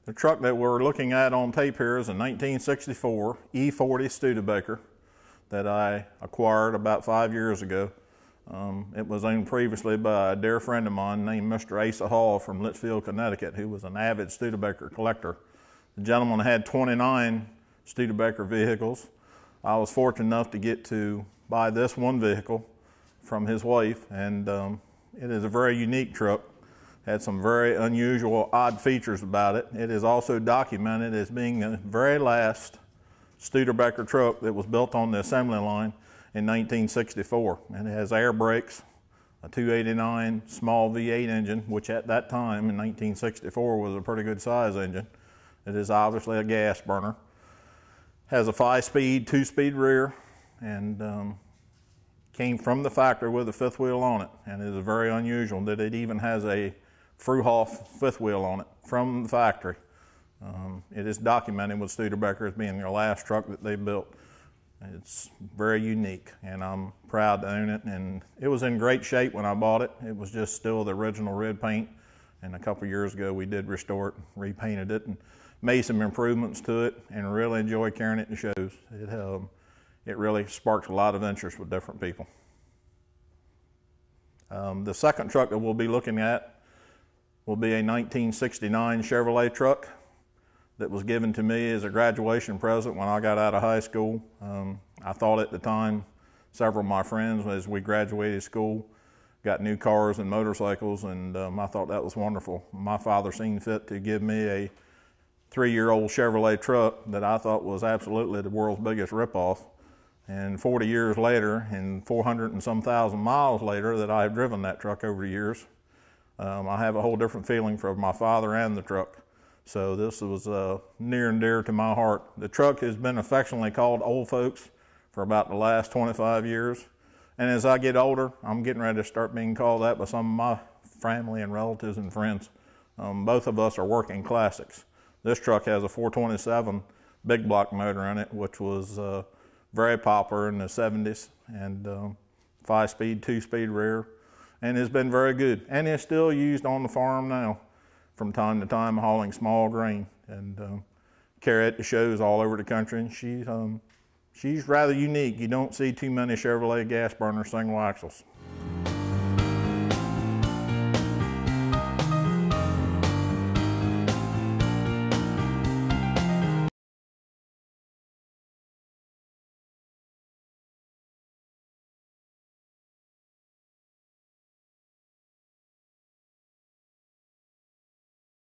The truck that we're looking at on tape here is a 1964 E40 Studebaker that I acquired about 5 years ago. It was owned previously by a dear friend of mine named Mr. Asa Hall from Litchfield, Connecticut, who was an avid Studebaker collector. The gentleman had 29 Studebaker vehicles. I was fortunate enough to get to buy this one vehicle from his wife, and it is a very unique truck. Had some very unusual, odd features about it. It is also documented as being the very last Studebaker truck that was built on the assembly line in 1964. And it has air brakes, a 289 small V8 engine, which at that time in 1964 was a pretty good size engine. It is obviously a gas burner. Has a 5-speed, 2-speed rear, and came from the factory with a fifth wheel on it. And it is very unusual that it even has a Fruhoff fifth wheel on it from the factory. It is documented with Studebaker as being their last truck that they built. It's very unique, and I'm proud to own it. And it was in great shape when I bought it. It was just still the original red paint, and a couple years ago we did restore it, repainted it, and made some improvements to it, and really enjoy carrying it to shows. It really sparks a lot of interest with different people. The second truck that we'll be looking at will be a 1969 Chevrolet truck that was given to me as a graduation present when I got out of high school. I thought at the time, several of my friends, as we graduated school, got new cars and motorcycles, and I thought that was wonderful. My father seen fit to give me a 3-year-old Chevrolet truck that I thought was absolutely the world's biggest ripoff. And 40 years later, and 400 and some thousand miles later that I have driven that truck over the years, I have a whole different feeling for my father and the truck. So this was near and dear to my heart. The truck has been affectionately called Old Folks for about the last 25 years. And as I get older, I'm getting ready to start being called that by some of my family and relatives and friends. Both of us are working classics. This truck has a 427 big block motor in it, which was very popular in the 70s, and 5-speed, 2-speed rear, and has been very good, and is still used on the farm now from time to time, hauling small grain, and carry it to shows all over the country. And she's rather unique. You don't see too many Chevrolet gas burner single axles.